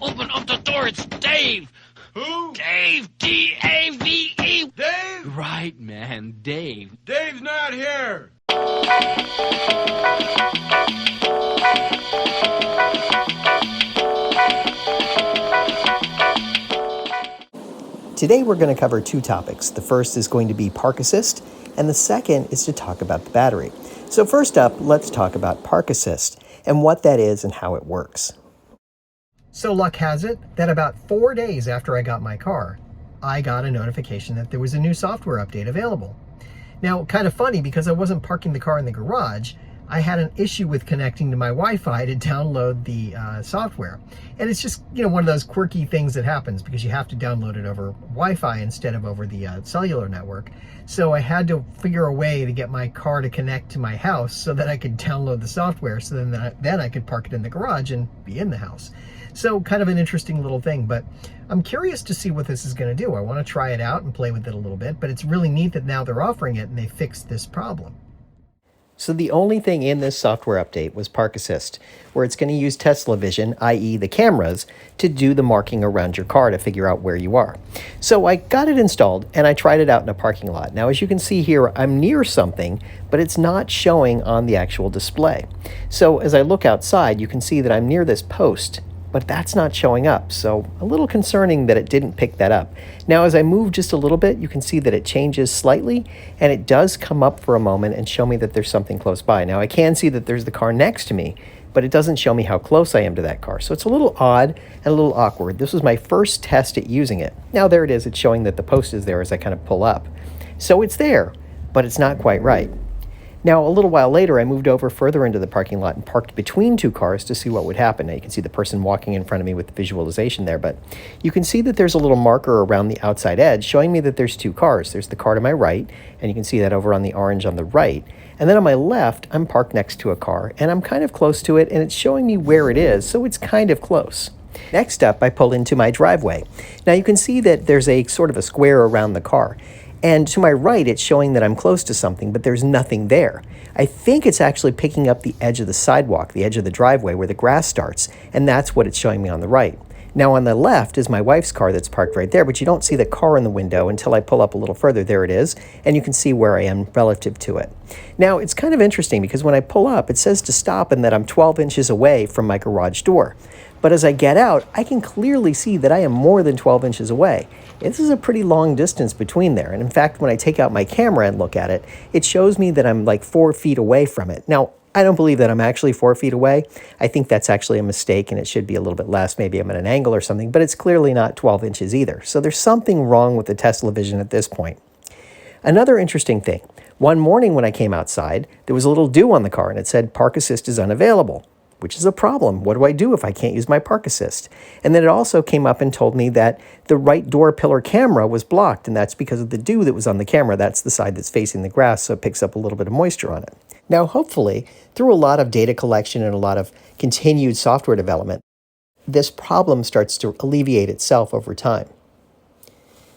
Open up the door, it's Dave! Who? Dave! D-A-V-E! Dave? Right, man, Dave. Dave's not here. Today we're going to cover two topics. The first is going to be park assist, and the second is to talk about the battery. So first up, let's talk about park assist and what that is and how it works. So luck has it that about 4 days after I got my car, I got a notification that there was a new software update available. Now, kind of funny, because I wasn't parking the car in the garage, I had an issue with connecting to my Wi-Fi to download the software. And it's just, one of those quirky things that happens because you have to download it over Wi-Fi instead of over the cellular network. So I had to figure a way to get my car to connect to my house so that I could download the software, so then I could park it in the garage and be in the house. So kind of an interesting little thing, but I'm curious to see what this is going to do. I want to try it out and play with it a little bit, but it's really neat that now they're offering it and they fixed this problem. So the only thing in this software update was Park Assist, where it's going to use Tesla Vision, i.e. the cameras, to do the marking around your car to figure out where you are. So I got it installed and I tried it out in a parking lot. Now, as you can see here, I'm near something, but it's not showing on the actual display. So as I look outside, you can see that I'm near this post, but that's not showing up. So a little concerning that it didn't pick that up. Now, as I move just a little bit, you can see that it changes slightly and it does come up for a moment and show me that there's something close by. Now, I can see that there's the car next to me, but it doesn't show me how close I am to that car. So it's a little odd and a little awkward. This was my first test at using it. Now there it is. It's showing that the post is there as I kind of pull up. So it's there, but it's not quite right. Now, a little while later, I moved over further into the parking lot and parked between two cars to see what would happen. Now, you can see the person walking in front of me with the visualization there, but you can see that there's a little marker around the outside edge showing me that there's two cars. There's the car to my right, and you can see that over on the orange on the right. And then on my left, I'm parked next to a car, and I'm kind of close to it, and it's showing me where it is, so it's kind of close. Next up, I pull into my driveway. Now, you can see that there's a sort of a square around the car. And to my right, it's showing that I'm close to something, but there's nothing there. I think it's actually picking up the edge of the sidewalk, the edge of the driveway where the grass starts, and that's what it's showing me on the right. Now on the left is my wife's car that's parked right there, but you don't see the car in the window until I pull up a little further. There it is, and you can see where I am relative to it. Now, it's kind of interesting because when I pull up, it says to stop and that I'm 12 inches away from my garage door. But as I get out, I can clearly see that I am more than 12 inches away. This is a pretty long distance between there. And in fact, when I take out my camera and look at it, it shows me that I'm like 4 feet away from it. Now, I don't believe that I'm actually 4 feet away. I think that's actually a mistake and it should be a little bit less. Maybe I'm at an angle or something, but it's clearly not 12 inches either. So there's something wrong with the Tesla Vision at this point. Another interesting thing, one morning when I came outside, there was a little dew on the car and it said Park Assist is unavailable, which is a problem. What do I do if I can't use my Park Assist? And then it also came up and told me that the right door pillar camera was blocked, and that's because of the dew that was on the camera. That's the side that's facing the grass, so it picks up a little bit of moisture on it. Now, hopefully, through a lot of data collection and a lot of continued software development, this problem starts to alleviate itself over time.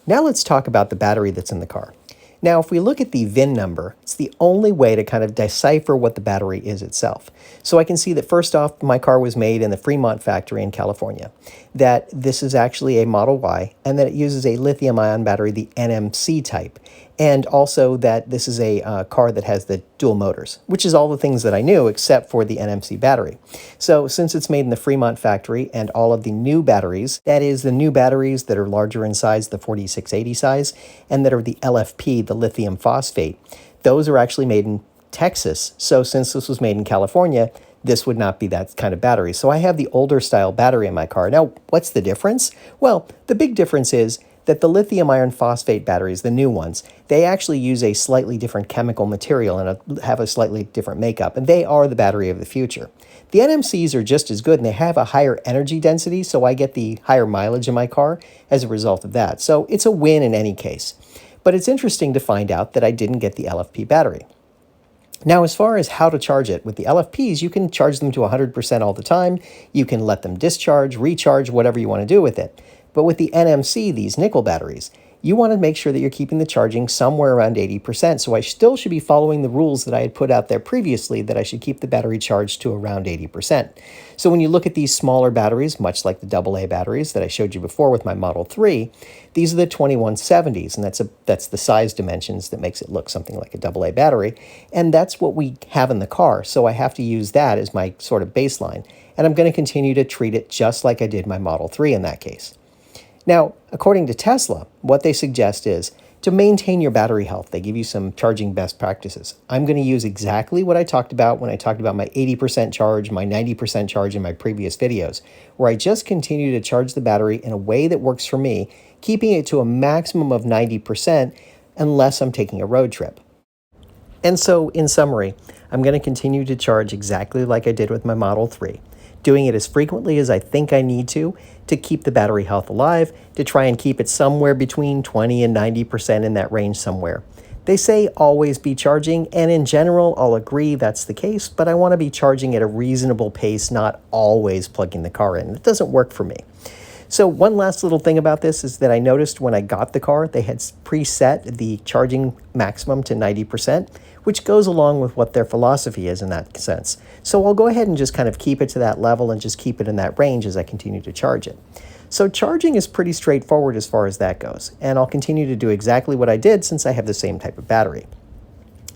Now let's talk about the battery that's in the car. Now, if we look at the VIN number, it's the only way to kind of decipher what the battery is itself. So I can see that first off, my car was made in the Fremont factory in California, that this is actually a Model Y, and that it uses a lithium-ion battery, the NMC type, and also that this is a car that has the dual motors, which is all the things that I knew except for the NMC battery. So since it's made in the Fremont factory and all of the new batteries, that is the new batteries that are larger in size, the 4680 size, and that are the LFP, the lithium phosphate, those are actually made in Texas. So since this was made in California, this would not be that kind of battery. So I have the older style battery in my car. Now, what's the difference? Well, the big difference is that the lithium iron phosphate batteries, the new ones, they actually use a slightly different chemical material and have a slightly different makeup, and they are the battery of the future. The NMCs are just as good, and they have a higher energy density, so I get the higher mileage in my car as a result of that. So it's a win in any case. But it's interesting to find out that I didn't get the LFP battery. Now, as far as how to charge it, with the LFPs, you can charge them to 100% all the time. You can let them discharge, recharge, whatever you want to do with it. But with the NMC, these nickel batteries, you want to make sure that you're keeping the charging somewhere around 80%. So I still should be following the rules that I had put out there previously, that I should keep the battery charged to around 80%. So when you look at these smaller batteries, much like the AA batteries that I showed you before with my Model 3, these are the 2170s, and that's the size dimensions that makes it look something like a AA battery. And that's what we have in the car, so I have to use that as my sort of baseline. And I'm going to continue to treat it just like I did my Model 3 in that case. Now, according to Tesla, what they suggest is to maintain your battery health. They give you some charging best practices. I'm going to use exactly what I talked about when I talked about my 80% charge, my 90% charge in my previous videos, where I just continue to charge the battery in a way that works for me, keeping it to a maximum of 90% unless I'm taking a road trip. And so, in summary, I'm going to continue to charge exactly like I did with my Model 3, doing it as frequently as I think I need to keep the battery health alive, to try and keep it somewhere between 20 and 90% in that range somewhere. They say always be charging, and in general, I'll agree that's the case, but I want to be charging at a reasonable pace, not always plugging the car in. It doesn't work for me. So one last little thing about this is that I noticed when I got the car, they had preset the charging maximum to 90%, which goes along with what their philosophy is in that sense. So I'll go ahead and just kind of keep it to that level and just keep it in that range as I continue to charge it. So charging is pretty straightforward as far as that goes, and I'll continue to do exactly what I did since I have the same type of battery.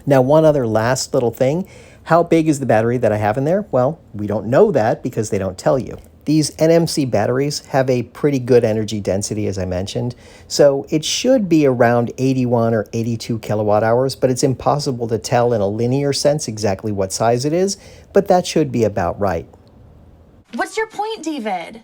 Now, one other last little thing, how big is the battery that I have in there? Well, we don't know that because they don't tell you. These NMC batteries have a pretty good energy density, as I mentioned, so it should be around 81 or 82 kilowatt hours, but it's impossible to tell in a linear sense exactly what size it is, but that should be about right. What's your point, David?